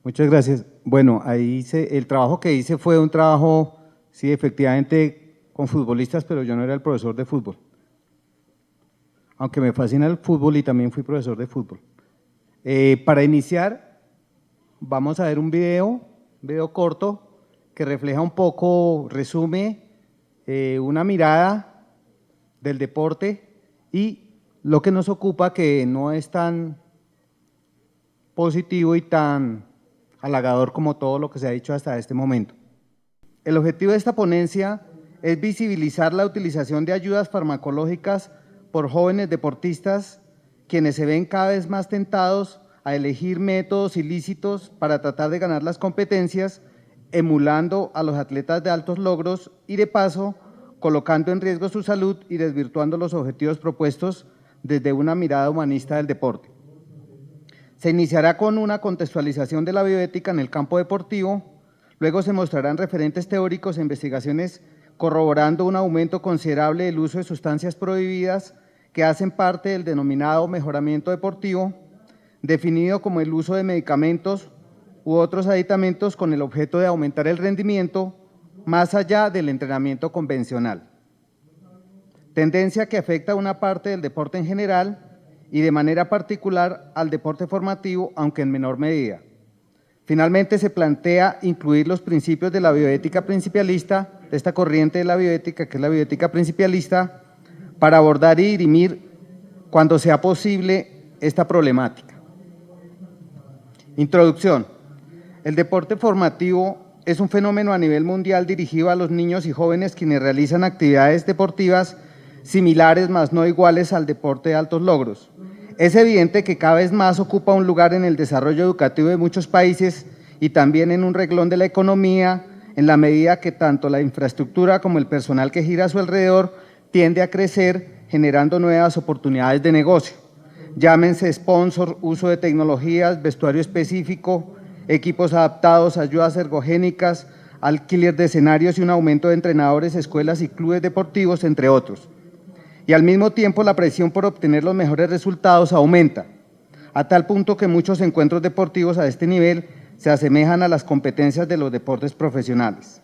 Muchas gracias. Bueno, el trabajo que hice fue un trabajo, sí, efectivamente, con futbolistas, pero yo no era el profesor de fútbol. Aunque me fascina el fútbol y también fui profesor de fútbol. Para iniciar, vamos a ver un video corto que refleja un poco, resume una mirada del deporte y lo que nos ocupa, que no es tan positivo y tan halagador como todo lo que se ha dicho hasta este momento. El objetivo de esta ponencia es visibilizar la utilización de ayudas farmacológicas por jóvenes deportistas, quienes se ven cada vez más tentados a elegir métodos ilícitos para tratar de ganar las competencias, emulando a los atletas de altos logros y, de paso, colocando en riesgo su salud y desvirtuando los objetivos propuestos desde una mirada humanista del deporte. Se iniciará con una contextualización de la bioética en el campo deportivo, luego se mostrarán referentes teóricos e investigaciones corroborando un aumento considerable del uso de sustancias prohibidas que hacen parte del denominado mejoramiento deportivo, definido como el uso de medicamentos u otros aditamentos con el objeto de aumentar el rendimiento más allá del entrenamiento convencional. Tendencia que afecta a una parte del deporte en general y de manera particular al deporte formativo, aunque en menor medida. Finalmente, se plantea incluir los principios de la bioética principialista, de esta corriente de la bioética, que es la bioética principialista, para abordar y dirimir, cuando sea posible, esta problemática. Introducción. El deporte formativo es un fenómeno a nivel mundial dirigido a los niños y jóvenes quienes realizan actividades deportivas similares, mas no iguales al deporte de altos logros. Es evidente que cada vez más ocupa un lugar en el desarrollo educativo de muchos países y también en un renglón de la economía, en la medida que tanto la infraestructura como el personal que gira a su alrededor tiende a crecer, generando nuevas oportunidades de negocio. Llámense sponsor, uso de tecnologías, vestuario específico, equipos adaptados, ayudas ergogénicas, alquiler de escenarios y un aumento de entrenadores, escuelas y clubes deportivos, entre otros. Y al mismo tiempo la presión por obtener los mejores resultados aumenta, a tal punto que muchos encuentros deportivos a este nivel se asemejan a las competencias de los deportes profesionales.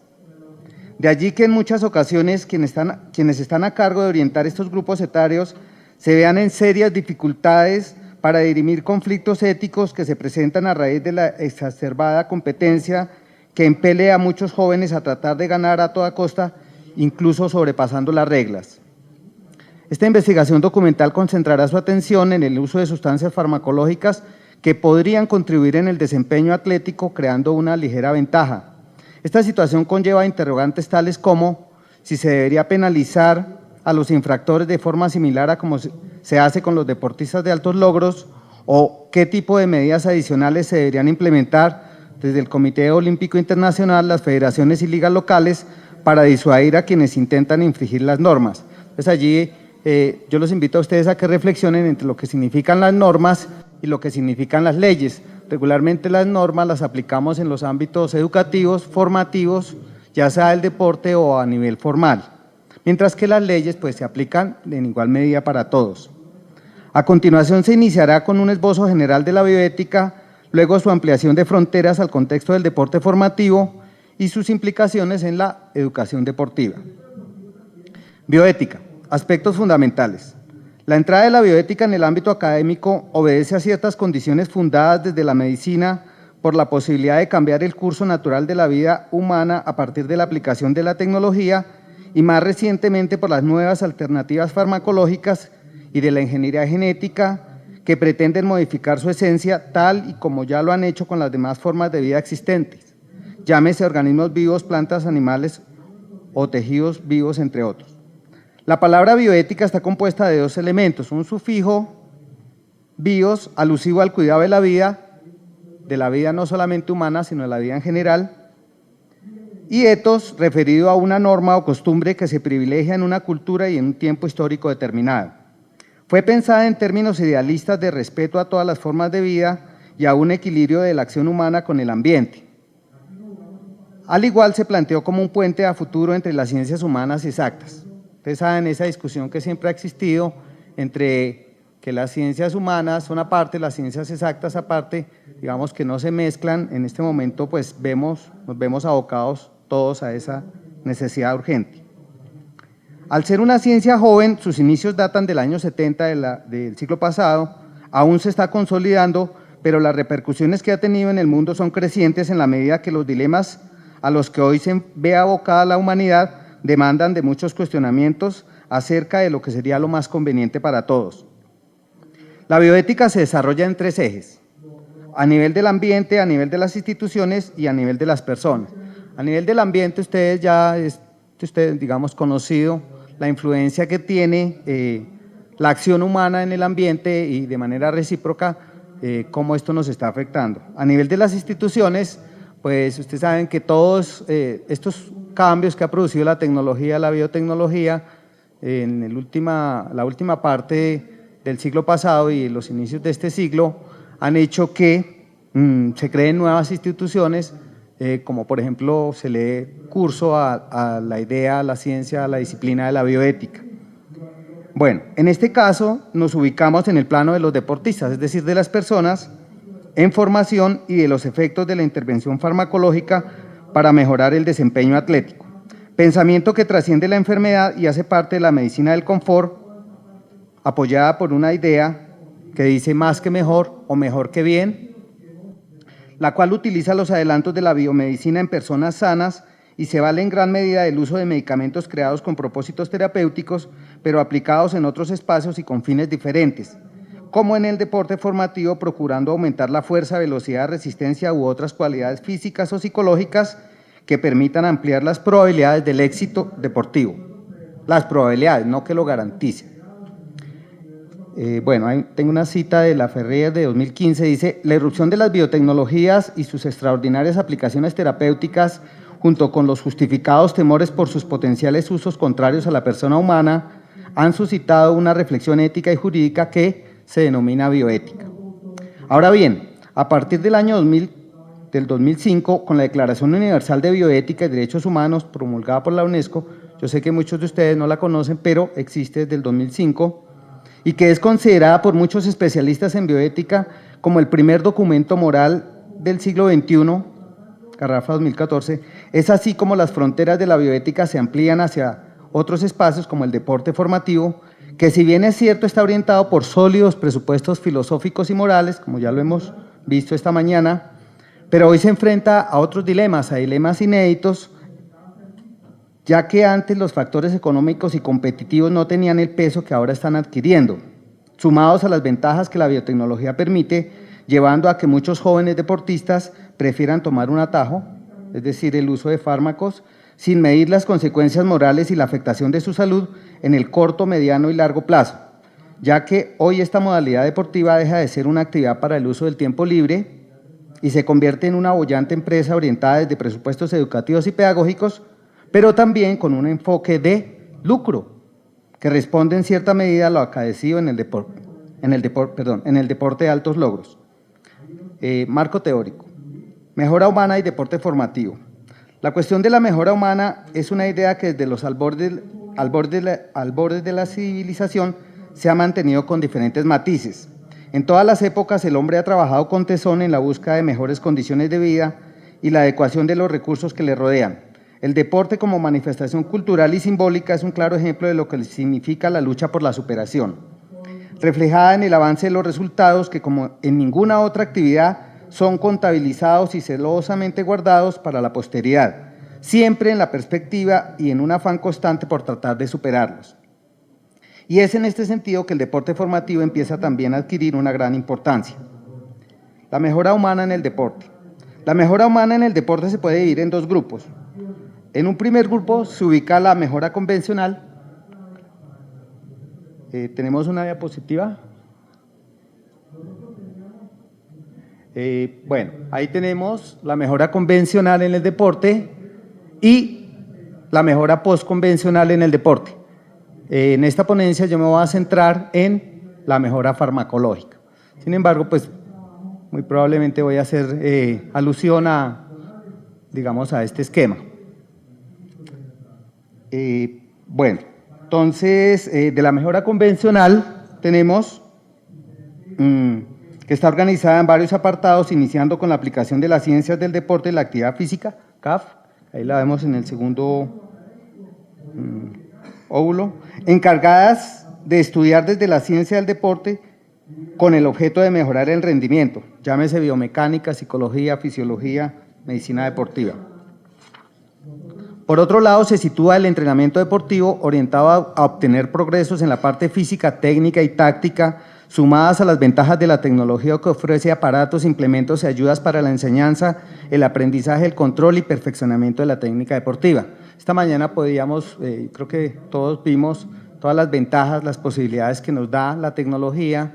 De allí que en muchas ocasiones quienes están a cargo de orientar estos grupos etarios se vean en serias dificultades para dirimir conflictos éticos que se presentan a raíz de la exacerbada competencia que impele a muchos jóvenes a tratar de ganar a toda costa, incluso sobrepasando las reglas. Esta investigación documental concentrará su atención en el uso de sustancias farmacológicas que podrían contribuir en el desempeño atlético, creando una ligera ventaja. Esta situación conlleva interrogantes tales como si se debería penalizar a los infractores de forma similar a como se hace con los deportistas de altos logros, o qué tipo de medidas adicionales se deberían implementar desde el Comité Olímpico Internacional, las federaciones y ligas locales para disuadir a quienes intentan infringir las normas. Pues allí yo los invito a ustedes a que reflexionen entre lo que significan las normas y lo que significan las leyes. Regularmente las normas las aplicamos en los ámbitos educativos, formativos, ya sea del deporte o a nivel formal, mientras que las leyes pues se aplican en igual medida para todos. A continuación se iniciará con un esbozo general de la bioética, luego su ampliación de fronteras al contexto del deporte formativo y sus implicaciones en la educación deportiva. Bioética. Aspectos fundamentales. La entrada de la bioética en el ámbito académico obedece a ciertas condiciones fundadas desde la medicina por la posibilidad de cambiar el curso natural de la vida humana a partir de la aplicación de la tecnología y más recientemente por las nuevas alternativas farmacológicas y de la ingeniería genética que pretenden modificar su esencia tal y como ya lo han hecho con las demás formas de vida existentes, llámese organismos vivos, plantas, animales o tejidos vivos, entre otros. La palabra bioética está compuesta de dos elementos, un sufijo bios, alusivo al cuidado de la vida no solamente humana, sino de la vida en general, y etos, referido a una norma o costumbre que se privilegia en una cultura y en un tiempo histórico determinado. Fue pensada en términos idealistas de respeto a todas las formas de vida y a un equilibrio de la acción humana con el ambiente. Al igual se planteó como un puente a futuro entre las ciencias humanas y exactas. Ustedes saben esa discusión que siempre ha existido entre que las ciencias humanas son aparte, las ciencias exactas aparte, digamos que no se mezclan. En este momento pues nos vemos abocados todos a esa necesidad urgente. Al ser una ciencia joven, sus inicios datan del año 70 del siglo pasado, aún se está consolidando, pero las repercusiones que ha tenido en el mundo son crecientes en la medida que los dilemas a los que hoy se ve abocada la humanidad demandan de muchos cuestionamientos acerca de lo que sería lo más conveniente para todos. La bioética se desarrolla en 3 ejes: a nivel del ambiente, a nivel de las instituciones y a nivel de las personas. A nivel del ambiente, digamos, conocido la influencia que tiene la acción humana en el ambiente y de manera recíproca cómo esto nos está afectando. A nivel de las instituciones, pues ustedes saben que todos estos cambios que ha producido la tecnología, la biotecnología, en la última parte del siglo pasado y los inicios de este siglo, han hecho que se creen nuevas instituciones, como por ejemplo se le curso a la idea, a la ciencia, a la disciplina de la bioética. Bueno, en este caso nos ubicamos en el plano de los deportistas, es decir, de las personas en formación y de los efectos de la intervención farmacológica para mejorar el desempeño atlético. Pensamiento que trasciende la enfermedad y hace parte de la medicina del confort, apoyada por una idea que dice más que mejor o mejor que bien, la cual utiliza los adelantos de la biomedicina en personas sanas y se vale en gran medida del uso de medicamentos creados con propósitos terapéuticos, pero aplicados en otros espacios y con fines diferentes, como en el deporte formativo, procurando aumentar la fuerza, velocidad, resistencia u otras cualidades físicas o psicológicas que permitan ampliar las probabilidades del éxito deportivo. Las probabilidades, no que lo garanticen. Bueno, ahí tengo una cita de la Ferrer de 2015, dice: la irrupción de las biotecnologías y sus extraordinarias aplicaciones terapéuticas, junto con los justificados temores por sus potenciales usos contrarios a la persona humana, han suscitado una reflexión ética y jurídica que se denomina bioética. Ahora bien, a partir del año 2005, con la Declaración Universal de Bioética y Derechos Humanos promulgada por la UNESCO, yo sé que muchos de ustedes no la conocen, pero existe desde el 2005, y que es considerada por muchos especialistas en bioética como el primer documento moral del siglo XXI, Garrafa 2014, es así como las fronteras de la bioética se amplían hacia otros espacios como el deporte formativo, que si bien es cierto está orientado por sólidos presupuestos filosóficos y morales, como ya lo hemos visto esta mañana, pero hoy se enfrenta a otros dilemas, a dilemas inéditos, ya que antes los factores económicos y competitivos no tenían el peso que ahora están adquiriendo, sumados a las ventajas que la biotecnología permite, llevando a que muchos jóvenes deportistas prefieran tomar un atajo, es decir, el uso de fármacos, sin medir las consecuencias morales y la afectación de su salud en el corto, mediano y largo plazo, ya que hoy esta modalidad deportiva deja de ser una actividad para el uso del tiempo libre y se convierte en una boyante empresa orientada desde presupuestos educativos y pedagógicos, pero también con un enfoque de lucro, que responde en cierta medida a lo acaecido en el deporte de altos logros. Marco teórico: mejora humana y deporte formativo. La cuestión de la mejora humana es una idea que desde los albordes de la civilización se ha mantenido con diferentes matices. En todas las épocas el hombre ha trabajado con tesón en la búsqueda de mejores condiciones de vida y la adecuación de los recursos que le rodean. El deporte como manifestación cultural y simbólica es un claro ejemplo de lo que significa la lucha por la superación, reflejada en el avance de los resultados que, como en ninguna otra actividad, son contabilizados y celosamente guardados para la posteridad, siempre en la perspectiva y en un afán constante por tratar de superarlos. Y es en este sentido que el deporte formativo empieza también a adquirir una gran importancia. La mejora humana en el deporte. La mejora humana en el deporte se puede dividir en 2 grupos. En un primer grupo se ubica la mejora convencional. ¿Tenemos una diapositiva? Bueno, ahí tenemos la mejora convencional en el deporte y la mejora postconvencional en el deporte. En esta ponencia yo me voy a centrar en la mejora farmacológica. Sin embargo, pues muy probablemente voy a hacer alusión a, digamos, a este esquema. Bueno, entonces, de la mejora convencional tenemos que está organizada en varios apartados, iniciando con la aplicación de las ciencias del deporte y la actividad física, CAF, ahí la vemos en el segundo óvulo, encargadas de estudiar desde la ciencia del deporte con el objeto de mejorar el rendimiento, llámese biomecánica, psicología, fisiología, medicina deportiva. Por otro lado, se sitúa el entrenamiento deportivo orientado a obtener progresos en la parte física, técnica y táctica, sumadas a las ventajas de la tecnología que ofrece aparatos, implementos y ayudas para la enseñanza, el aprendizaje, el control y perfeccionamiento de la técnica deportiva. Esta mañana podíamos, creo que todos vimos todas las ventajas, las posibilidades que nos da la tecnología.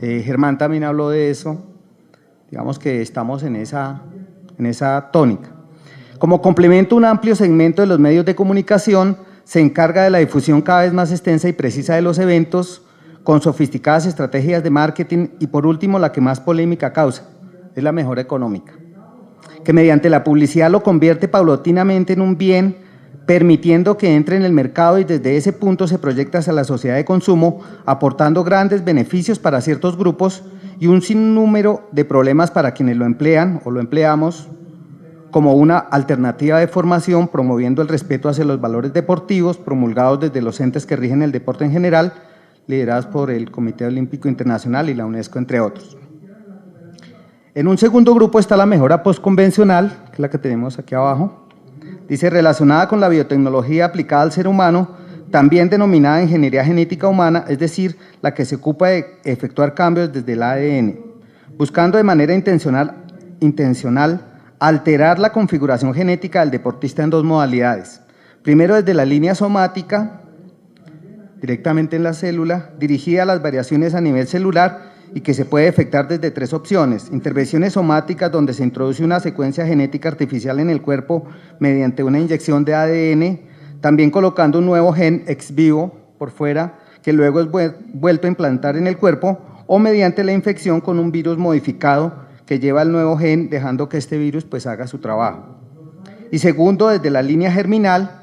Germán también habló de eso. Digamos que estamos en esa tónica. Como complemento, un amplio segmento de los medios de comunicación se encarga de la difusión cada vez más extensa y precisa de los eventos, con sofisticadas estrategias de marketing y, por último, la que más polémica causa, es la mejora económica, que mediante la publicidad lo convierte paulatinamente en un bien, permitiendo que entre en el mercado y desde ese punto se proyecta hacia la sociedad de consumo, aportando grandes beneficios para ciertos grupos y un sinnúmero de problemas para quienes lo emplean o lo empleamos, como una alternativa de formación, promoviendo el respeto hacia los valores deportivos promulgados desde los entes que rigen el deporte en general, lideradas por el Comité Olímpico Internacional y la UNESCO, entre otros. En un segundo grupo está la mejora postconvencional, que es la que tenemos aquí abajo. Dice, relacionada con la biotecnología aplicada al ser humano, también denominada ingeniería genética humana, es decir, la que se ocupa de efectuar cambios desde el ADN, buscando de manera intencional alterar la configuración genética del deportista en dos modalidades. Primero, desde la línea somática, directamente en la célula, dirigida a las variaciones a nivel celular y que se puede efectuar desde tres opciones: intervenciones somáticas, donde se introduce una secuencia genética artificial en el cuerpo mediante una inyección de ADN, también colocando un nuevo gen ex vivo por fuera, que luego es vuelto a implantar en el cuerpo, o mediante la infección con un virus modificado que lleva el nuevo gen, dejando que este virus pues haga su trabajo. Y segundo, desde la línea germinal,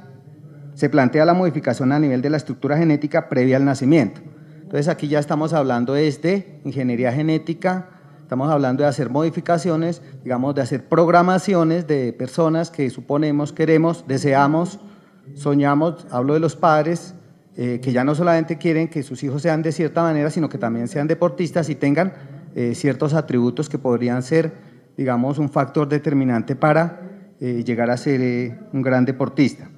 se plantea la modificación a nivel de la estructura genética previa al nacimiento. Entonces aquí ya estamos hablando de ingeniería genética, estamos hablando de hacer modificaciones, digamos de hacer programaciones de personas que suponemos, queremos, deseamos, soñamos, hablo de los padres, que ya no solamente quieren que sus hijos sean de cierta manera, sino que también sean deportistas y tengan ciertos atributos que podrían ser, digamos, un factor determinante para llegar a ser un gran deportista.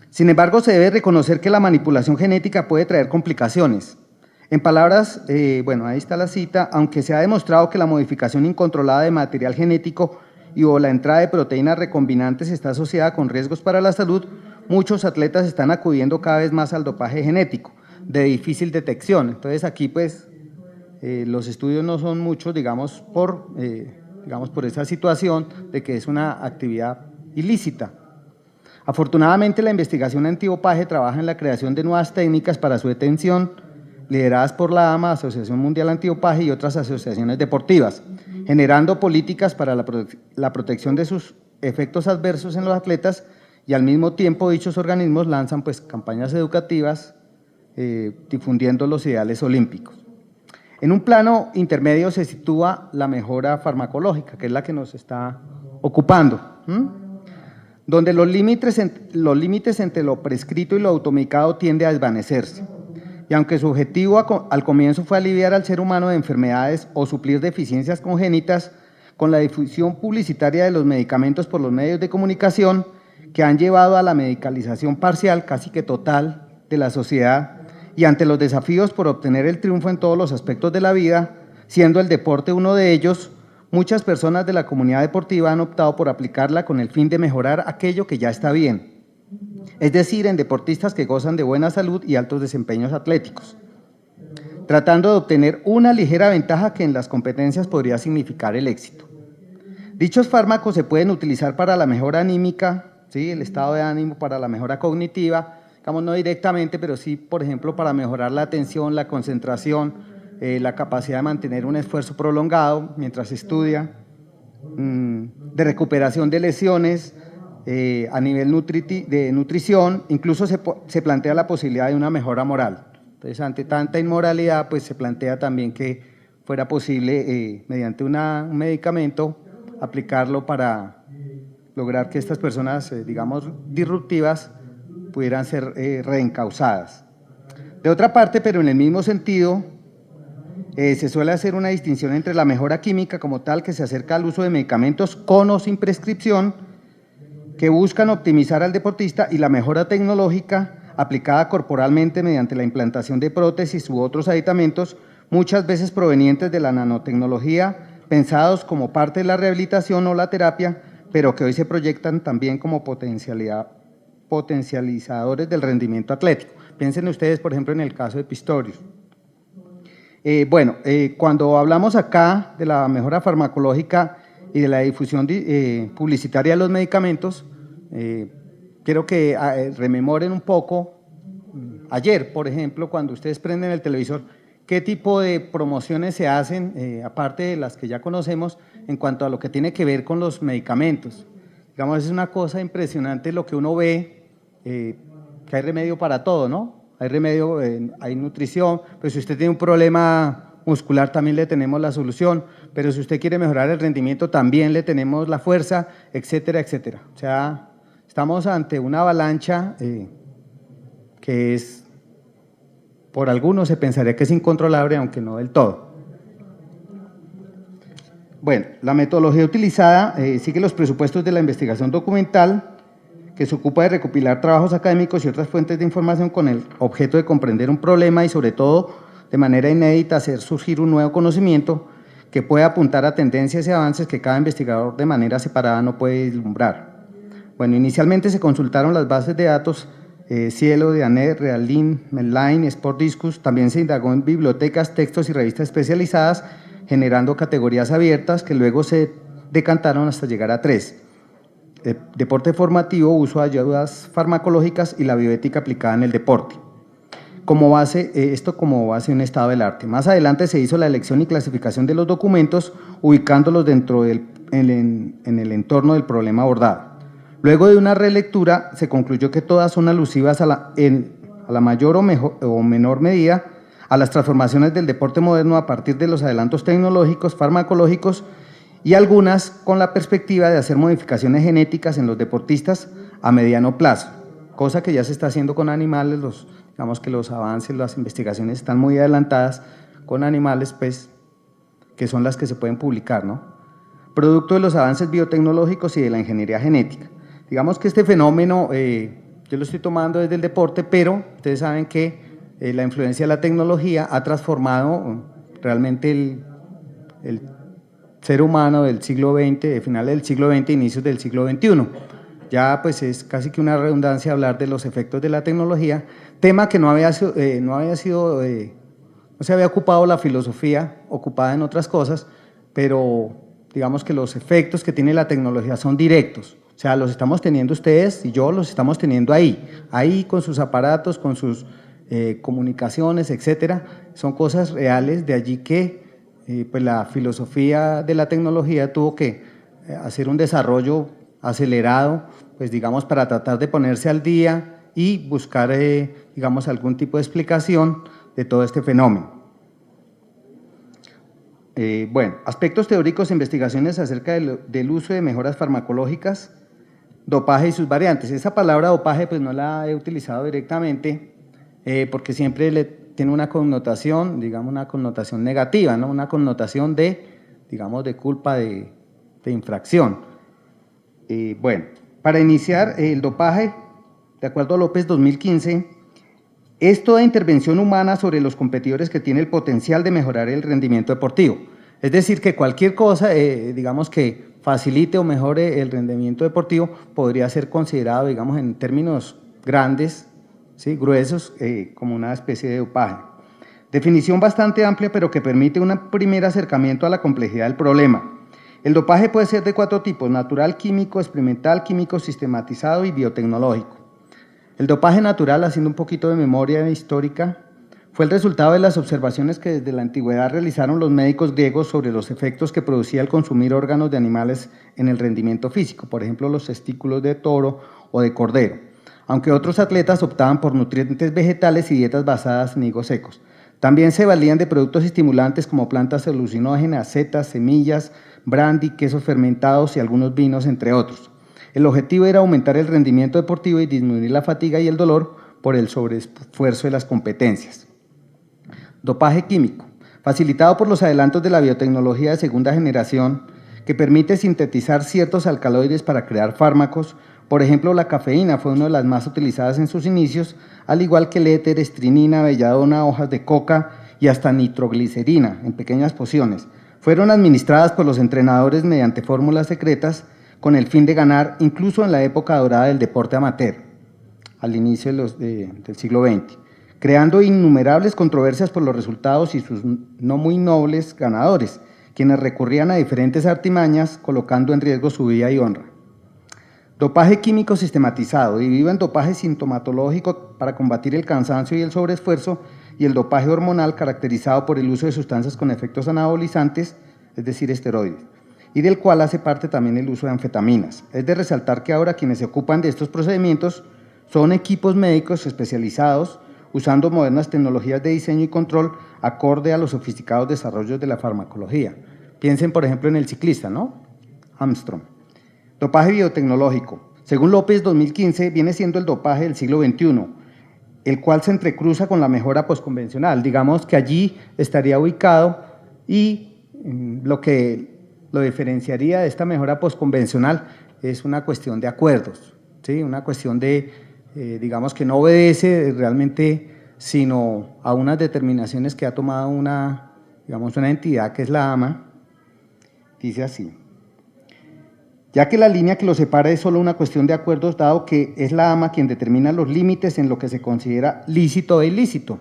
Sin embargo, se debe reconocer que la manipulación genética puede traer complicaciones. En palabras, bueno, ahí está la cita, aunque se ha demostrado que la modificación incontrolada de material genético o la entrada de proteínas recombinantes está asociada con riesgos para la salud, muchos atletas están acudiendo cada vez más al dopaje genético, de difícil detección. Entonces aquí pues los estudios no son muchos, digamos por esa situación de que es una actividad ilícita. Afortunadamente, la investigación antidopaje trabaja en la creación de nuevas técnicas para su detención, lideradas por la AMA, Asociación Mundial Antidopaje, y otras asociaciones deportivas, generando políticas para la protección de sus efectos adversos en los atletas, y al mismo tiempo dichos organismos lanzan pues campañas educativas difundiendo los ideales olímpicos. En un plano intermedio se sitúa la mejora farmacológica, que es la que nos está ocupando, donde los límites entre lo prescrito y lo automedicado tiende a desvanecerse. Y aunque su objetivo al comienzo fue aliviar al ser humano de enfermedades o suplir deficiencias congénitas, con la difusión publicitaria de los medicamentos por los medios de comunicación, que han llevado a la medicalización parcial, casi que total, de la sociedad, y ante los desafíos por obtener el triunfo en todos los aspectos de la vida, siendo el deporte uno de ellos, muchas personas de la comunidad deportiva han optado por aplicarla con el fin de mejorar aquello que ya está bien, es decir, en deportistas que gozan de buena salud y altos desempeños atléticos, tratando de obtener una ligera ventaja que en las competencias podría significar el éxito. Dichos fármacos se pueden utilizar para la mejora anímica, ¿sí?, el estado de ánimo, para la mejora cognitiva, digamos no directamente, pero sí, por ejemplo, para mejorar la atención, la concentración, la capacidad de mantener un esfuerzo prolongado mientras estudia, de recuperación de lesiones, a nivel de nutrición, incluso se plantea la posibilidad de una mejora moral. Entonces, ante tanta inmoralidad, pues se plantea también que fuera posible, mediante un medicamento, aplicarlo para lograr que estas personas, digamos, disruptivas, pudieran ser reencausadas. De otra parte, pero en el mismo sentido, se suele hacer una distinción entre la mejora química como tal, que se acerca al uso de medicamentos con o sin prescripción, que buscan optimizar al deportista, y la mejora tecnológica aplicada corporalmente mediante la implantación de prótesis u otros aditamentos, muchas veces provenientes de la nanotecnología, pensados como parte de la rehabilitación o la terapia, pero que hoy se proyectan también como potencializadores del rendimiento atlético. Piensen ustedes, por ejemplo, en el caso de Pistorius. Cuando hablamos acá de la mejora farmacológica y de la difusión publicitaria de los medicamentos, quiero que rememoren un poco, ayer, por ejemplo, cuando ustedes prenden el televisor, qué tipo de promociones se hacen, aparte de las que ya conocemos, en cuanto a lo que tiene que ver con los medicamentos. Digamos, es una cosa impresionante lo que uno ve, que hay remedio para todo, ¿no? Hay remedio, hay nutrición, pues si usted tiene un problema muscular también le tenemos la solución, pero si usted quiere mejorar el rendimiento también le tenemos la fuerza, etcétera, etcétera. O sea, estamos ante una avalancha que es, por algunos se pensaría que es incontrolable, aunque no del todo. Bueno, la metodología utilizada sigue los presupuestos de la investigación documental, que se ocupa de recopilar trabajos académicos y otras fuentes de información con el objeto de comprender un problema y, sobre todo, de manera inédita, hacer surgir un nuevo conocimiento que pueda apuntar a tendencias y avances que cada investigador de manera separada no puede vislumbrar. Bueno, inicialmente se consultaron las bases de datos Cielo, Dianet, Realin, Medline, Sportdiscus. También se indagó en bibliotecas, textos y revistas especializadas, generando categorías abiertas que luego se decantaron hasta llegar a 3. Deporte formativo, uso de ayudas farmacológicas y la bioética aplicada en el deporte. Como base, esto como base un estado del arte. Más adelante se hizo la elección y clasificación de los documentos, ubicándolos dentro en el entorno del problema abordado. Luego de una relectura, se concluyó que todas son alusivas a la mayor o menor medida a las transformaciones del deporte moderno a partir de los adelantos tecnológicos, farmacológicos, y algunas con la perspectiva de hacer modificaciones genéticas en los deportistas a mediano plazo, cosa que ya se está haciendo con animales. Digamos que los avances, las investigaciones están muy adelantadas con animales, pues, que son las que se pueden publicar, ¿no? Producto de los avances biotecnológicos y de la ingeniería genética. Digamos que este fenómeno, yo lo estoy tomando desde el deporte, pero ustedes saben que la influencia de la tecnología ha transformado realmente el ser humano del siglo XX, de finales del siglo XX, inicios del siglo XXI. Ya pues es casi que una redundancia hablar de los efectos de la tecnología, tema que no se había ocupado la filosofía, ocupada en otras cosas, pero digamos que los efectos que tiene la tecnología son directos. O sea, los estamos teniendo ustedes y yo los estamos teniendo ahí con sus aparatos, con sus comunicaciones, etcétera. Son cosas reales, de allí que pues la filosofía de la tecnología tuvo que hacer un desarrollo acelerado, pues digamos, para tratar de ponerse al día y buscar, digamos, algún tipo de explicación de todo este fenómeno. Aspectos teóricos e investigaciones acerca del uso de mejoras farmacológicas, dopaje y sus variantes. Esa palabra dopaje pues no la he utilizado directamente porque siempre tiene una connotación, digamos, una connotación negativa, ¿no? Una connotación digamos, de culpa, de infracción. Para iniciar, el dopaje, de acuerdo a López 2015, es toda intervención humana sobre los competidores que tiene el potencial de mejorar el rendimiento deportivo. Es decir, que cualquier cosa, digamos, que facilite o mejore el rendimiento deportivo podría ser considerado, digamos, en términos grandes, ¿sí?, gruesos, como una especie de dopaje. Definición bastante amplia, pero que permite un primer acercamiento a la complejidad del problema. El dopaje puede ser de 4 tipos: natural, químico, experimental, químico sistematizado y biotecnológico. El dopaje natural, haciendo un poquito de memoria histórica, fue el resultado de las observaciones que desde la antigüedad realizaron los médicos griegos sobre los efectos que producía el consumir órganos de animales en el rendimiento físico, por ejemplo, los testículos de toro o de cordero, aunque otros atletas optaban por nutrientes vegetales y dietas basadas en higos secos. También se valían de productos estimulantes como plantas alucinógenas, setas, semillas, brandy, quesos fermentados y algunos vinos, entre otros. El objetivo era aumentar el rendimiento deportivo y disminuir la fatiga y el dolor por el sobreesfuerzo de las competencias. Dopaje químico, facilitado por los adelantos de la biotecnología de segunda generación, que permite sintetizar ciertos alcaloides para crear fármacos. Por ejemplo, la cafeína fue una de las más utilizadas en sus inicios, al igual que el éter, estrinina, belladona, hojas de coca y hasta nitroglicerina en pequeñas pociones. Fueron administradas por los entrenadores mediante fórmulas secretas con el fin de ganar, incluso en la época dorada del deporte amateur, al inicio del siglo XX, creando innumerables controversias por los resultados y sus no muy nobles ganadores, quienes recurrían a diferentes artimañas, colocando en riesgo su vida y honra. Dopaje químico sistematizado, dividido en dopaje sintomatológico para combatir el cansancio y el sobreesfuerzo, y el dopaje hormonal caracterizado por el uso de sustancias con efectos anabolizantes, es decir, esteroides, y del cual hace parte también el uso de anfetaminas. Es de resaltar que ahora quienes se ocupan de estos procedimientos son equipos médicos especializados, usando modernas tecnologías de diseño y control acorde a los sofisticados desarrollos de la farmacología. Piensen, por ejemplo, en el ciclista, ¿no? Armstrong. Dopaje biotecnológico. Según López, 2015 viene siendo el dopaje del siglo XXI, el cual se entrecruza con la mejora posconvencional. Digamos que allí estaría ubicado y lo que lo diferenciaría de esta mejora posconvencional es una cuestión de acuerdos, ¿sí? Una cuestión de, digamos que no obedece realmente sino a unas determinaciones que ha tomado una entidad que es la AMA. Dice así: ya que la línea que los separa es solo una cuestión de acuerdos, dado que es la AMA quien determina los límites en lo que se considera lícito e ilícito,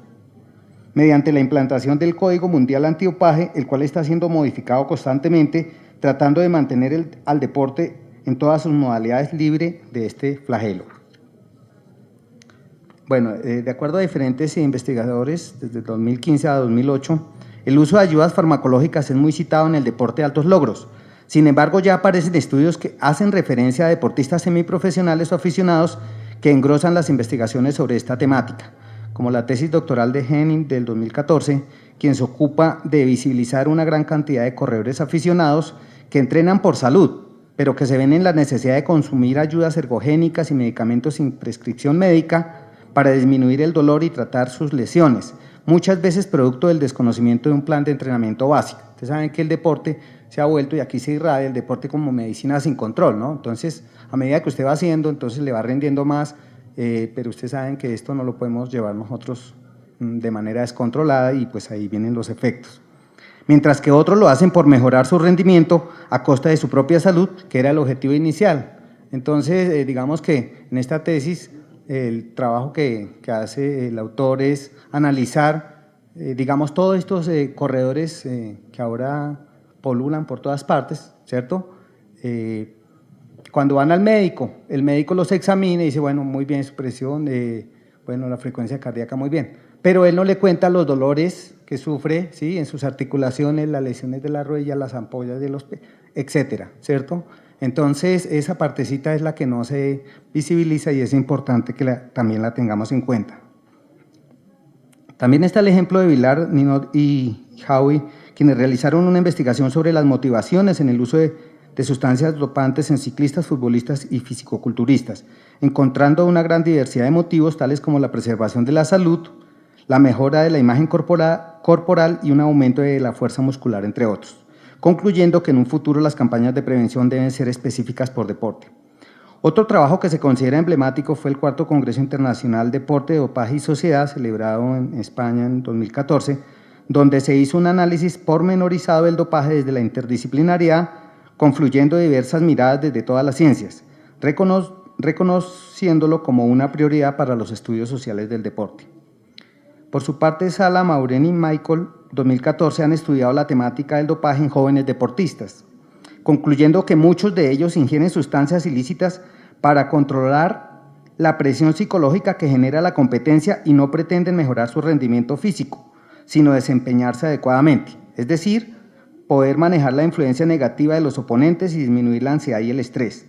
mediante la implantación del Código Mundial Antidopaje, el cual está siendo modificado constantemente, tratando de mantener al deporte en todas sus modalidades libre de este flagelo. Bueno, de acuerdo a diferentes investigadores, desde 2015 a 2008, el uso de ayudas farmacológicas es muy citado en el deporte de altos logros. Sin embargo, ya aparecen estudios que hacen referencia a deportistas semiprofesionales o aficionados que engrosan las investigaciones sobre esta temática, como la tesis doctoral de Henning del 2014, quien se ocupa de visibilizar una gran cantidad de corredores aficionados que entrenan por salud, pero que se ven en la necesidad de consumir ayudas ergogénicas y medicamentos sin prescripción médica para disminuir el dolor y tratar sus lesiones, muchas veces producto del desconocimiento de un plan de entrenamiento básico. Ustedes saben que el deporte se ha vuelto, y aquí se irradia el deporte como medicina sin control, ¿no? Entonces, a medida que usted va haciendo, entonces le va rendiendo más, pero ustedes saben que esto no lo podemos llevar nosotros de manera descontrolada y pues ahí vienen los efectos. Mientras que otros lo hacen por mejorar su rendimiento a costa de su propia salud, que era el objetivo inicial. Entonces, digamos que en esta tesis el trabajo que hace el autor es analizar, digamos, todos estos corredores que ahora polulan por todas partes, ¿cierto? Cuando van al médico, el médico los examina y dice, bueno, muy bien su presión, bueno, la frecuencia cardíaca muy bien, pero él no le cuenta los dolores que sufre, ¿sí? En sus articulaciones, las lesiones de la rodilla, las ampollas de los pies, etcétera, ¿cierto? Entonces, esa partecita es la que no se visibiliza y es importante que también la tengamos en cuenta. También está el ejemplo de Vilar, Ninot y Howie, quienes realizaron una investigación sobre las motivaciones en el uso de sustancias dopantes en ciclistas, futbolistas y fisicoculturistas, encontrando una gran diversidad de motivos, tales como la preservación de la salud, la mejora de la imagen corporal y un aumento de la fuerza muscular, entre otros, concluyendo que en un futuro las campañas de prevención deben ser específicas por deporte. Otro trabajo que se considera emblemático fue el cuarto Congreso Internacional Deporte, Dopaje y Sociedad, celebrado en España en 2014, donde se hizo un análisis pormenorizado del dopaje desde la interdisciplinariedad, confluyendo diversas miradas desde todas las ciencias, reconociéndolo como una prioridad para los estudios sociales del deporte. Por su parte, Sala, Maureen y Michael, 2014, han estudiado la temática del dopaje en jóvenes deportistas, concluyendo que muchos de ellos ingieren sustancias ilícitas para controlar la presión psicológica que genera la competencia y no pretenden mejorar su rendimiento físico, sino desempeñarse adecuadamente, es decir, poder manejar la influencia negativa de los oponentes y disminuir la ansiedad y el estrés.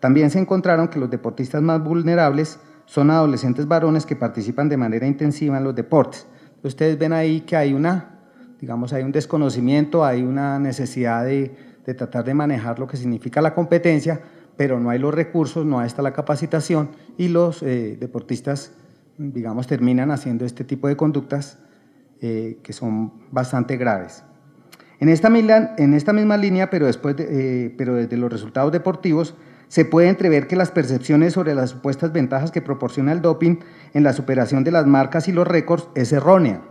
También se encontraron que los deportistas más vulnerables son adolescentes varones que participan de manera intensiva en los deportes, Ustedes ven ahí que hay hay un desconocimiento, hay una necesidad de tratar de manejar lo que significa la competencia, pero no hay los recursos, no está la capacitación y los deportistas, terminan haciendo este tipo de conductas que son bastante graves. En esta misma línea, pero desde los resultados deportivos, se puede entrever que las percepciones sobre las supuestas ventajas que proporciona el doping en la superación de las marcas y los récords es errónea.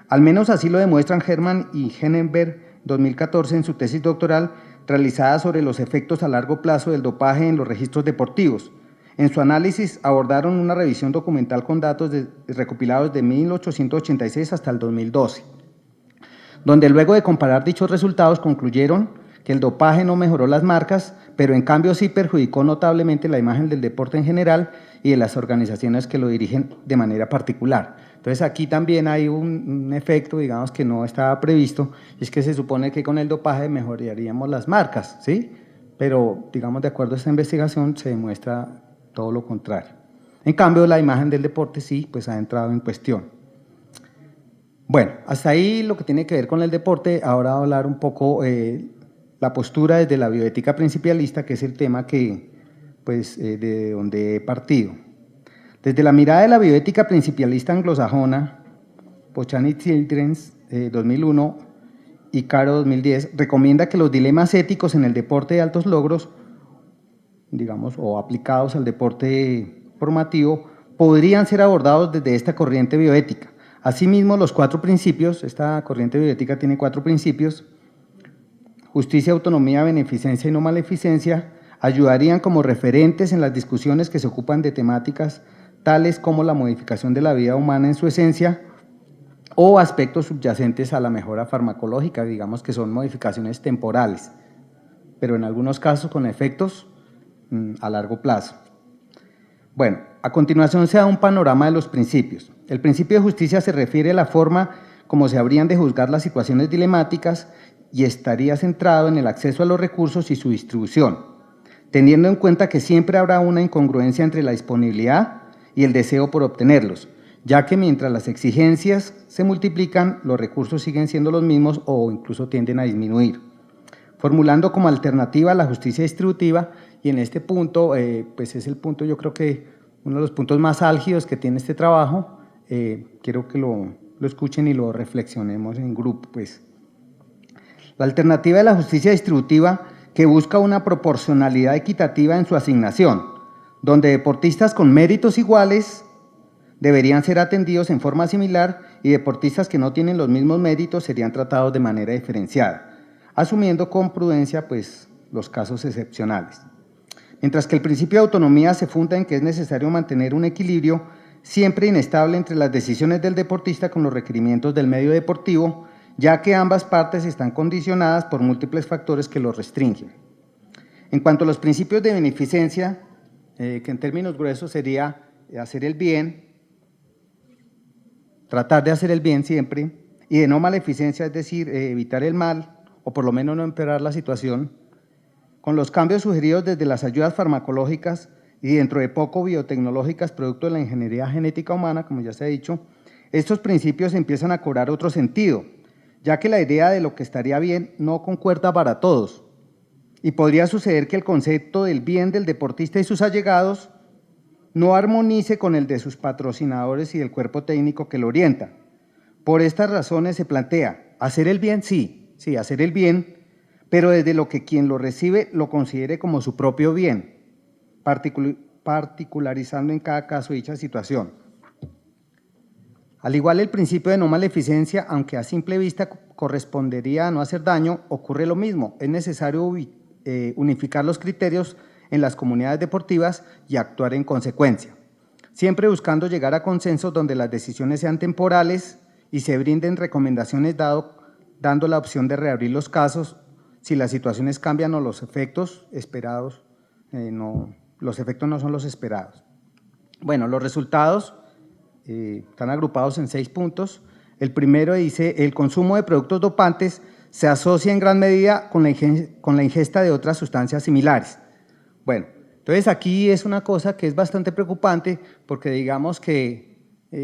Al menos así lo demuestran Hermann y Henneberg 2014 en su tesis doctoral realizada sobre los efectos a largo plazo del dopaje en los registros deportivos. En su análisis abordaron una revisión documental con datos recopilados de 1886 hasta el 2012, donde luego de comparar dichos resultados concluyeron que el dopaje no mejoró las marcas, pero en cambio sí perjudicó notablemente la imagen del deporte en general y de las organizaciones que lo dirigen de manera particular. Entonces aquí también hay un efecto, que no estaba previsto, y es que se supone que con el dopaje mejoraríamos las marcas, ¿sí? Pero, de acuerdo a esta investigación, se demuestra todo lo contrario. En cambio, la imagen del deporte sí, pues ha entrado en cuestión. Bueno, hasta ahí lo que tiene que ver con el deporte. Ahora voy a hablar un poco la postura desde la bioética principialista, que es el tema que, de donde he partido. Desde la mirada de la bioética principialista anglosajona, Pochan y Childrens, 2001, y Caro, 2010, recomienda que los dilemas éticos en el deporte de altos logros, o aplicados al deporte formativo, podrían ser abordados desde esta corriente bioética. Asimismo, los 4 principios, esta corriente bioética tiene 4 principios: justicia, autonomía, beneficencia y no maleficencia, ayudarían como referentes en las discusiones que se ocupan de temáticas tales como la modificación de la vida humana en su esencia o aspectos subyacentes a la mejora farmacológica, que son modificaciones temporales, pero en algunos casos con efectos a largo plazo. Bueno, a continuación se da un panorama de los principios. El principio de justicia se refiere a la forma como se habrían de juzgar las situaciones dilemáticas y estaría centrado en el acceso a los recursos y su distribución, teniendo en cuenta que siempre habrá una incongruencia entre la disponibilidad y el deseo por obtenerlos, ya que mientras las exigencias se multiplican, los recursos siguen siendo los mismos o incluso tienden a disminuir. Formulando como alternativa la justicia distributiva, y en este punto, es el punto, yo creo que uno de los puntos más álgidos que tiene este trabajo, quiero que lo escuchen y lo reflexionemos en grupo. La alternativa de la justicia distributiva, que busca una proporcionalidad equitativa en su asignación, donde deportistas con méritos iguales deberían ser atendidos en forma similar y deportistas que no tienen los mismos méritos serían tratados de manera diferenciada, asumiendo con prudencia los casos excepcionales. Mientras que el principio de autonomía se funda en que es necesario mantener un equilibrio siempre inestable entre las decisiones del deportista con los requerimientos del medio deportivo, ya que ambas partes están condicionadas por múltiples factores que los restringen. En cuanto a los principios de beneficencia, que en términos gruesos sería hacer el bien, tratar de hacer el bien siempre, y de no maleficencia, es decir, evitar el mal, o por lo menos no empeorar la situación, con los cambios sugeridos desde las ayudas farmacológicas y dentro de poco biotecnológicas producto de la ingeniería genética humana, como ya se ha dicho, estos principios empiezan a cobrar otro sentido, ya que la idea de lo que estaría bien no concuerda para todos, y podría suceder que el concepto del bien del deportista y sus allegados no armonice con el de sus patrocinadores y del cuerpo técnico que lo orienta. Por estas razones se plantea hacer el bien, sí, hacer el bien, pero desde lo que quien lo recibe lo considere como su propio bien, particularizando en cada caso dicha situación. Al igual el principio de no maleficencia, aunque a simple vista correspondería a no hacer daño, ocurre lo mismo. Es necesario unificar los criterios en las comunidades deportivas y actuar en consecuencia, siempre buscando llegar a consensos donde las decisiones sean temporales y se brinden recomendaciones dando la opción de reabrir los casos si las situaciones cambian o los efectos esperados no son los esperados. Bueno, los resultados están agrupados en 6 puntos. El primero dice: el consumo de productos dopantes se asocia en gran medida con la ingesta de otras sustancias similares. Bueno, entonces aquí es una cosa que es bastante preocupante porque digamos que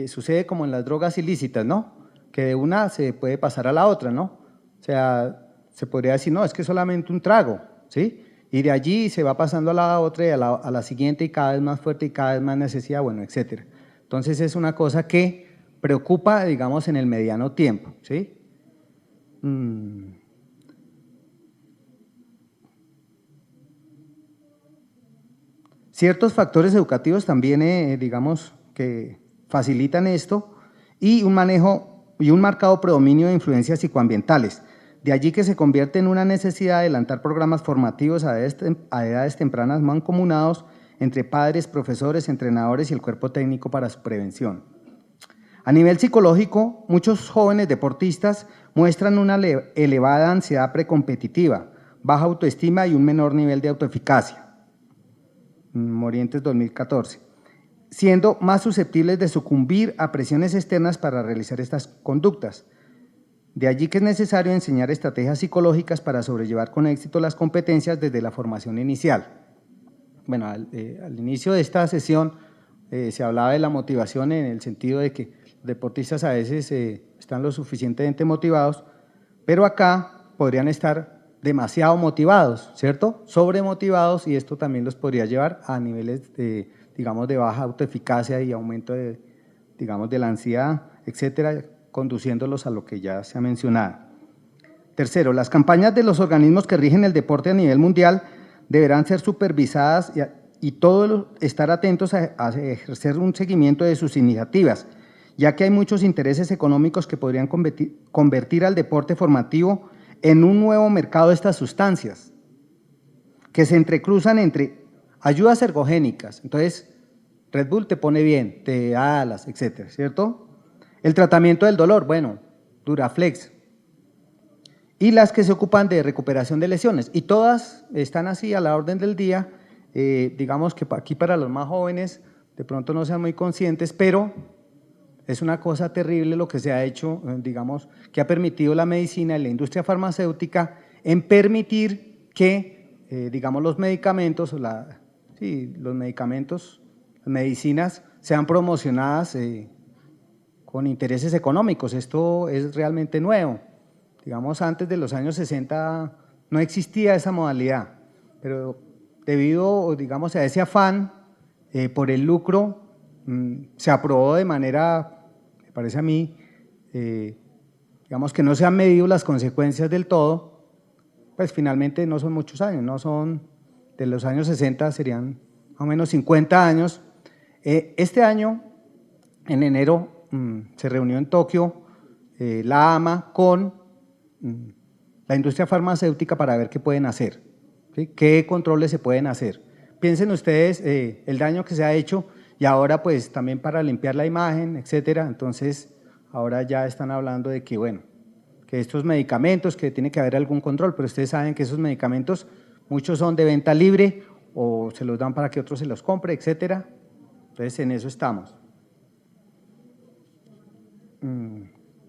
sucede como en las drogas ilícitas, ¿no? Que de una se puede pasar a la otra, ¿no? O sea, se podría decir, no, es que solamente un trago, ¿sí? Y de allí se va pasando a la otra y a la siguiente y cada vez más fuerte y cada vez más necesidad, bueno, etcétera. Entonces es una cosa que preocupa, digamos, en el mediano tiempo, ¿sí? Ciertos factores educativos también, digamos, que facilitan esto y un manejo y un marcado predominio de influencias psicoambientales. De allí que se convierte en una necesidad de adelantar programas formativos a edades tempranas mancomunados entre padres, profesores, entrenadores y el cuerpo técnico para su prevención. A nivel psicológico, muchos jóvenes deportistas muestran una elevada ansiedad precompetitiva, baja autoestima y un menor nivel de autoeficacia. Morientes 2014, siendo más susceptibles de sucumbir a presiones externas para realizar estas conductas. De allí que es necesario enseñar estrategias psicológicas para sobrellevar con éxito las competencias desde la formación inicial. Bueno, al inicio de esta sesión se hablaba de la motivación en el sentido de que los deportistas a veces están lo suficientemente motivados, pero acá podrían estar demasiado motivados, ¿cierto? Sobremotivados, y esto también los podría llevar a niveles de, digamos, de baja autoeficacia y aumento de, digamos, de la ansiedad, etcétera, conduciéndolos a lo que ya se ha mencionado. Tercero, las campañas de los organismos que rigen el deporte a nivel mundial deberán ser supervisadas y todos estar atentos a ejercer un seguimiento de sus iniciativas, ya que hay muchos intereses económicos que podrían convertir al deporte formativo en un nuevo mercado de estas sustancias, que se entrecruzan entre ayudas ergogénicas, entonces Red Bull te pone bien, te da alas, etcétera, ¿cierto? El tratamiento del dolor, bueno, Duraflex, y las que se ocupan de recuperación de lesiones, y todas están así a la orden del día. Digamos que aquí para los más jóvenes de pronto no sean muy conscientes, pero es una cosa terrible lo que se ha hecho, digamos, que ha permitido la medicina y la industria farmacéutica en permitir que, digamos, los medicamentos, los medicamentos, las medicinas sean promocionadas con intereses económicos. Esto es realmente nuevo. Digamos, antes de los años 60 no existía esa modalidad, pero debido, digamos, a ese afán por el lucro, se aprobó de manera, me parece a mí, digamos que no se han medido las consecuencias del todo, pues finalmente no son muchos años, no son de los años 60, serían más o menos 50 años. Este año, en enero, se reunió en Tokio la AMA con la industria farmacéutica para ver qué pueden hacer, ¿sí? ¿Qué controles se pueden hacer? Piensen ustedes el daño que se ha hecho y ahora pues también para limpiar la imagen, etcétera. Entonces ahora ya están hablando de que bueno, que estos medicamentos, que tiene que haber algún control, pero ustedes saben que esos medicamentos muchos son de venta libre o se los dan para que otro se los compre, etcétera. Entonces en eso estamos.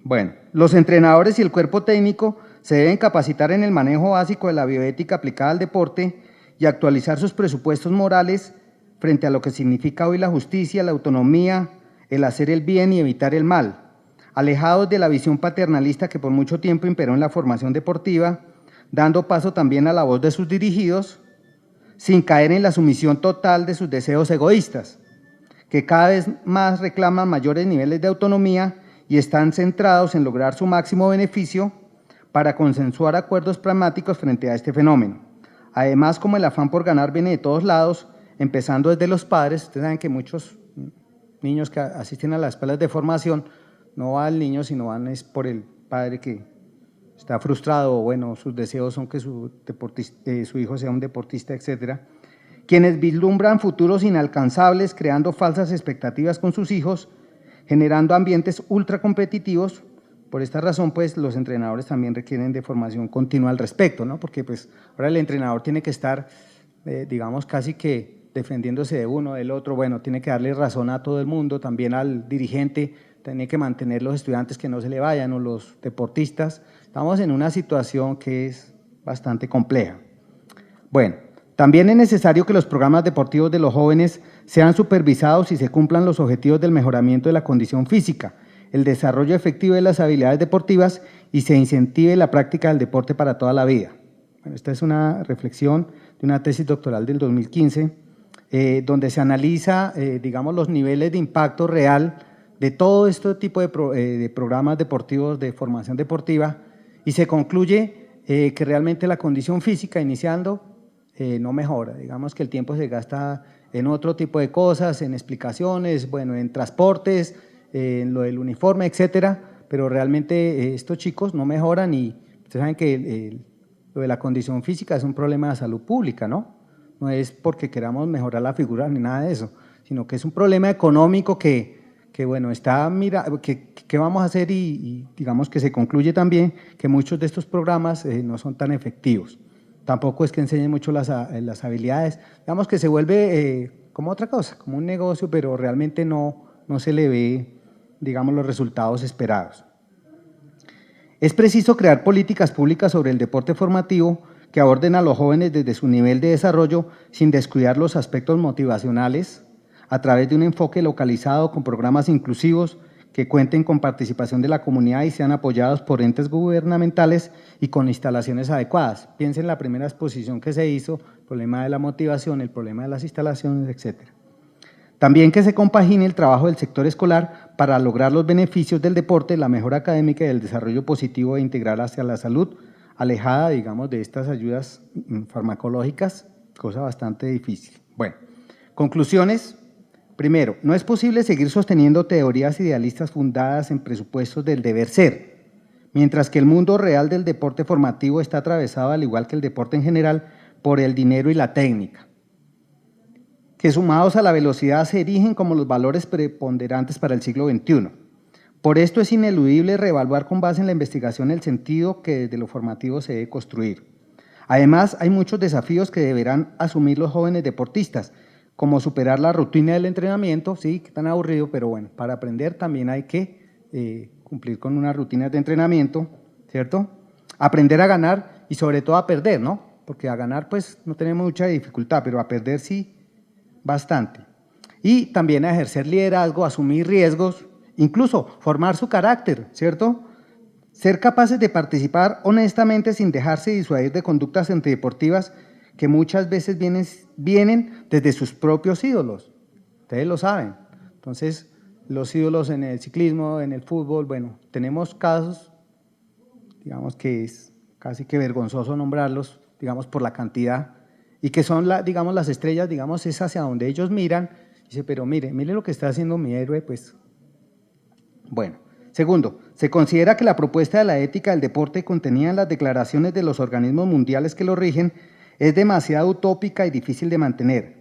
Bueno, los entrenadores y el cuerpo técnico se deben capacitar en el manejo básico de la bioética aplicada al deporte y actualizar sus presupuestos morales frente a lo que significa hoy la justicia, la autonomía, el hacer el bien y evitar el mal, alejados de la visión paternalista que por mucho tiempo imperó en la formación deportiva, dando paso también a la voz de sus dirigidos, sin caer en la sumisión total de sus deseos egoístas, que cada vez más reclaman mayores niveles de autonomía y están centrados en lograr su máximo beneficio para consensuar acuerdos pragmáticos frente a este fenómeno. Además, como el afán por ganar viene de todos lados, empezando desde los padres, ustedes saben que muchos niños que asisten a las escuelas de formación no va al niño, sino van es por el padre que está frustrado o bueno, sus deseos son que su hijo sea un deportista, etcétera. Quienes vislumbran futuros inalcanzables, creando falsas expectativas con sus hijos, generando ambientes ultra competitivos. Por esta razón, pues, los entrenadores también requieren de formación continua al respecto, ¿no? Porque, pues, ahora el entrenador tiene que estar, digamos, casi que defendiéndose de uno, del otro, bueno, tiene que darle razón a todo el mundo, también al dirigente, tiene que mantener los estudiantes que no se le vayan o los deportistas. Estamos en una situación que es bastante compleja. Bueno, También es necesario que los programas deportivos de los jóvenes sean supervisados y se cumplan los objetivos del mejoramiento de la condición física, el desarrollo efectivo de las habilidades deportivas y se incentive la práctica del deporte para toda la vida. Bueno, esta es una reflexión de una tesis doctoral del 2015, donde se analiza, digamos, los niveles de impacto real de todo este tipo de programas deportivos de formación deportiva y se concluye que realmente la condición física iniciando no mejora. Digamos que el tiempo se gasta en otro tipo de cosas, en explicaciones, bueno, en transportes, en lo del uniforme, etcétera, pero realmente estos chicos no mejoran y ustedes saben que lo de la condición física es un problema de salud pública, ¿no? No es porque queramos mejorar la figura ni nada de eso, sino que es un problema económico que bueno, ¿qué vamos a hacer? Y digamos que se concluye también que muchos de estos programas no son tan efectivos. Tampoco es que enseñen mucho las habilidades, digamos que se vuelve como otra cosa, como un negocio, pero realmente no se le ve, digamos, los resultados esperados. Es preciso crear políticas públicas sobre el deporte formativo que aborden a los jóvenes desde su nivel de desarrollo sin descuidar los aspectos motivacionales a través de un enfoque localizado con programas inclusivos que cuenten con participación de la comunidad y sean apoyados por entes gubernamentales y con instalaciones adecuadas. Piensen en la primera exposición que se hizo, el problema de la motivación, el problema de las instalaciones, etcétera. También que se compagine el trabajo del sector escolar para lograr los beneficios del deporte, la mejora académica y el desarrollo positivo e integral hacia la salud, alejada, digamos, de estas ayudas farmacológicas, cosa bastante difícil. Bueno, conclusiones. Primero, no es posible seguir sosteniendo teorías idealistas fundadas en presupuestos del deber ser, mientras que el mundo real del deporte formativo está atravesado, al igual que el deporte en general, por el dinero y la técnica, que sumados a la velocidad se erigen como los valores preponderantes para el siglo XXI. Por esto es ineludible reevaluar con base en la investigación el sentido que desde lo formativo se debe construir. Además, hay muchos desafíos que deberán asumir los jóvenes deportistas, como superar la rutina del entrenamiento, sí, que tan aburrido, pero bueno, para aprender también hay que cumplir con unas rutinas de entrenamiento, ¿cierto? Aprender a ganar y sobre todo a perder, ¿no? Porque a ganar pues no tenemos mucha dificultad, pero a perder sí bastante. Y también a ejercer liderazgo, asumir riesgos, incluso formar su carácter, ¿cierto? Ser capaces de participar honestamente sin dejarse disuadir de conductas antideportivas que muchas veces vienen desde sus propios ídolos. Ustedes lo saben. Entonces, los ídolos en el ciclismo, en el fútbol, bueno, tenemos casos, digamos que es casi que vergonzoso nombrarlos, digamos por la cantidad, y que son, digamos, las estrellas, digamos, es hacia donde ellos miran, y dice, pero mire lo que está haciendo mi héroe, pues, bueno. Segundo, se considera que la propuesta de la ética del deporte contenida en las declaraciones de los organismos mundiales que lo rigen es demasiado utópica y difícil de mantener.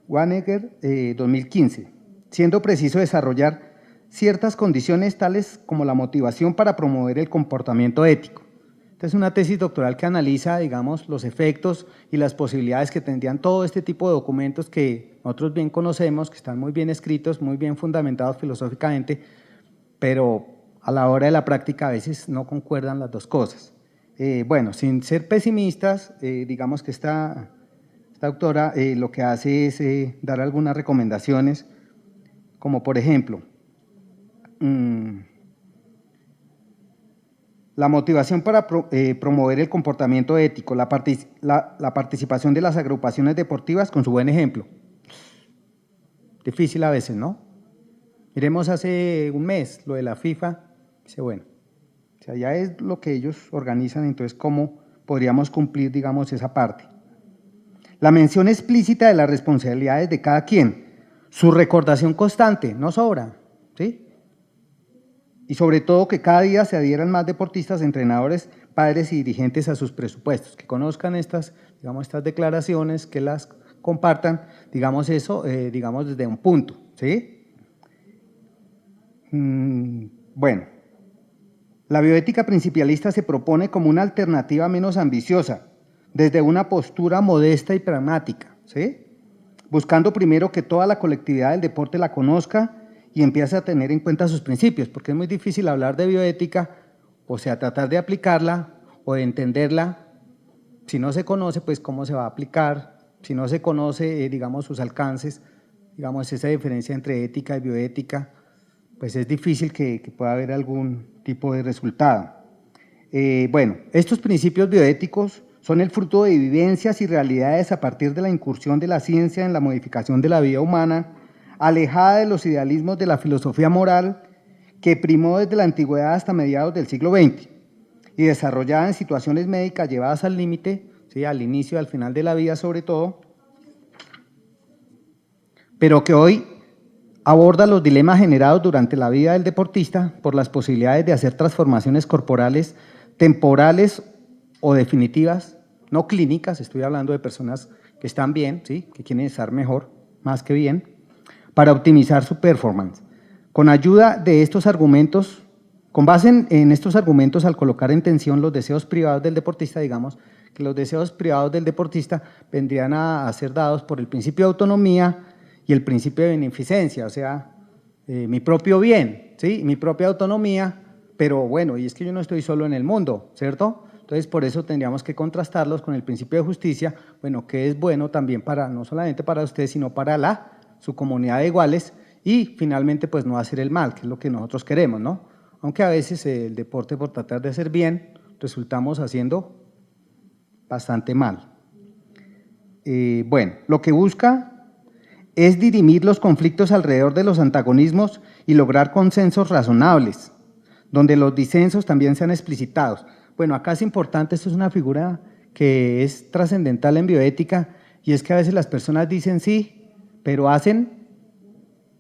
Wanneger, 2015, siendo preciso desarrollar ciertas condiciones tales como la motivación para promover el comportamiento ético. Esta es una tesis doctoral que analiza, digamos, los efectos y las posibilidades que tendrían todo este tipo de documentos que nosotros bien conocemos, que están muy bien escritos, muy bien fundamentados filosóficamente, pero a la hora de la práctica a veces no concuerdan las dos cosas. Bueno, sin ser pesimistas, digamos que esta autora lo que hace es dar algunas recomendaciones, como por ejemplo, la motivación para promover el comportamiento ético, la participación de las agrupaciones deportivas con su buen ejemplo. Difícil a veces, ¿no? Miremos hace un mes lo de la FIFA, dice, bueno, o sea, ya es lo que ellos organizan, entonces, ¿cómo podríamos cumplir, digamos, esa parte? La mención explícita de las responsabilidades de cada quien, su recordación constante, no sobra, ¿sí? Y sobre todo que cada día se adhieran más deportistas, entrenadores, padres y dirigentes a sus presupuestos, que conozcan estas, digamos, estas declaraciones, que las compartan, digamos eso, digamos desde un punto, ¿sí? Bueno, la bioética principialista se propone como una alternativa menos ambiciosa, desde una postura modesta y pragmática, ¿sí? Buscando primero que toda la colectividad del deporte la conozca y empiece a tener en cuenta sus principios, porque es muy difícil hablar de bioética, o sea, tratar de aplicarla o de entenderla si no se conoce, pues cómo se va a aplicar, si no se conoce, digamos, sus alcances, digamos, esa diferencia entre ética y bioética, pues es difícil que pueda haber algún tipo de resultado. Bueno, estos principios bioéticos son el fruto de vivencias y realidades a partir de la incursión de la ciencia en la modificación de la vida humana, alejada de los idealismos de la filosofía moral que primó desde la antigüedad hasta mediados del siglo XX y desarrollada en situaciones médicas llevadas al límite, ¿sí?, al inicio y al final de la vida sobre todo, pero que hoy aborda los dilemas generados durante la vida del deportista por las posibilidades de hacer transformaciones corporales temporales o definitivas, no clínicas, estoy hablando de personas que están bien, ¿sí?, que quieren estar mejor, más que bien, para optimizar su performance. Con ayuda de estos argumentos, con base en estos argumentos, al colocar en tensión los deseos privados del deportista, digamos que los deseos privados del deportista vendrían a ser dados por el principio de autonomía y el principio de beneficencia, o sea, mi propio bien, ¿sí?, mi propia autonomía, pero bueno, y es que yo no estoy solo en el mundo, ¿cierto? Entonces, por eso tendríamos que contrastarlos con el principio de justicia, bueno, que es bueno también para, no solamente para usted, sino para su comunidad de iguales, y finalmente, pues no hacer el mal, que es lo que nosotros queremos, ¿no? Aunque a veces el deporte, por tratar de hacer bien, resultamos haciendo bastante mal. Bueno, lo que busca es dirimir los conflictos alrededor de los antagonismos y lograr consensos razonables, donde los disensos también sean explicitados. Bueno, acá es importante, esto es una figura que es trascendental en bioética, y es que a veces las personas dicen sí, pero hacen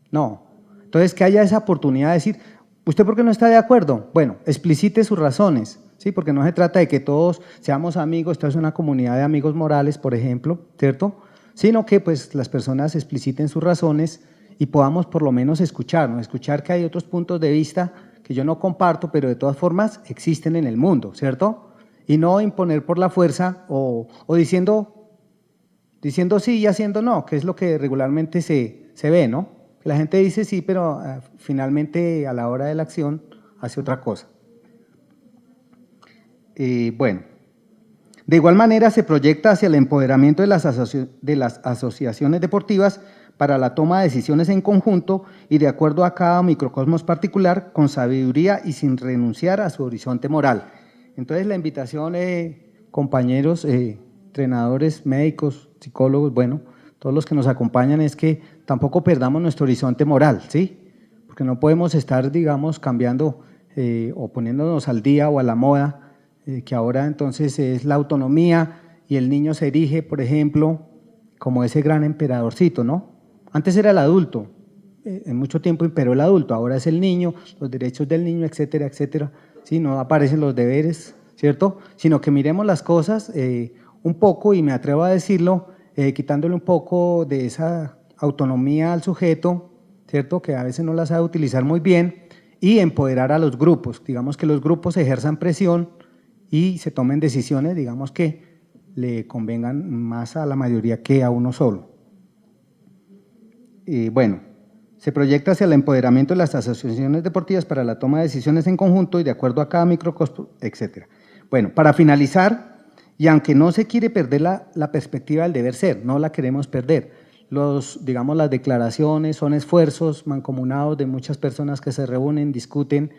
no. Entonces, que haya esa oportunidad de decir, ¿usted por qué no está de acuerdo? Bueno, explicite sus razones, ¿sí? Porque no se trata de que todos seamos amigos, esto es una comunidad de amigos morales, por ejemplo, ¿cierto? Sino que pues las personas expliciten sus razones y podamos por lo menos escucharnos, escuchar que hay otros puntos de vista que yo no comparto, pero de todas formas existen en el mundo, ¿cierto? Y no imponer por la fuerza o diciendo sí y haciendo no, que es lo que regularmente se ve, ¿no? Que la gente dice sí, pero finalmente a la hora de la acción hace otra cosa. Bueno, de igual manera se proyecta hacia el empoderamiento de las asociaciones deportivas para la toma de decisiones en conjunto y de acuerdo a cada microcosmos particular, con sabiduría y sin renunciar a su horizonte moral. Entonces la invitación, compañeros, entrenadores, médicos, psicólogos, bueno, todos los que nos acompañan, es que tampoco perdamos nuestro horizonte moral, ¿sí? Porque no podemos estar, digamos, cambiando o poniéndonos al día o a la moda, que ahora entonces es la autonomía y el niño se erige, por ejemplo, como ese gran emperadorcito, ¿no? Antes era el adulto, en mucho tiempo imperó el adulto, ahora es el niño, los derechos del niño, etcétera, etcétera. Sí, no aparecen los deberes, ¿cierto? Sino que miremos las cosas un poco, y me atrevo a decirlo, quitándole un poco de esa autonomía al sujeto, ¿cierto?, que a veces no la sabe utilizar muy bien, y empoderar a los grupos, digamos que los grupos ejerzan presión y se tomen decisiones, digamos que le convengan más a la mayoría que a uno solo. Bueno, se proyecta hacia el empoderamiento de las asociaciones deportivas para la toma de decisiones en conjunto y de acuerdo a cada microcosmos, etcétera. Bueno, para finalizar, y aunque no se quiere perder la perspectiva del deber ser, no la queremos perder, digamos, las declaraciones son esfuerzos mancomunados de muchas personas que se reúnen, discuten,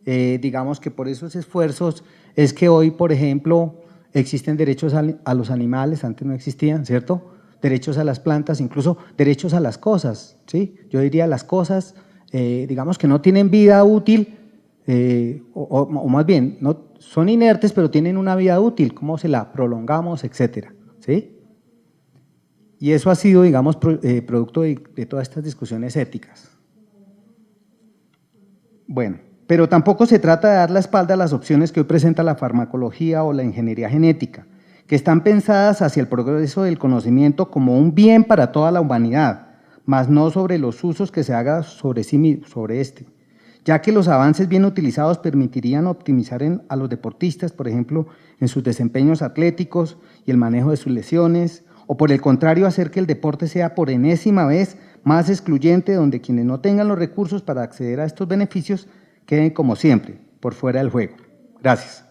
digamos que por esos esfuerzos es que hoy, por ejemplo, existen derechos a los animales, antes no existían, ¿cierto?, derechos a las plantas, incluso derechos a las cosas, ¿sí? Yo diría las cosas, digamos que no tienen vida útil, o más bien, no, son inertes, pero tienen una vida útil, cómo se la prolongamos, etcétera, ¿sí? Y eso ha sido, digamos, producto de todas estas discusiones éticas. Bueno, pero tampoco se trata de dar la espalda a las opciones que hoy presenta la farmacología o la ingeniería genética, que están pensadas hacia el progreso del conocimiento como un bien para toda la humanidad, mas no sobre los usos que se haga sobre este, ya que los avances bien utilizados permitirían optimizar a los deportistas, por ejemplo, en sus desempeños atléticos y el manejo de sus lesiones, o por el contrario, hacer que el deporte sea por enésima vez más excluyente, donde quienes no tengan los recursos para acceder a estos beneficios queden como siempre, por fuera del juego. Gracias.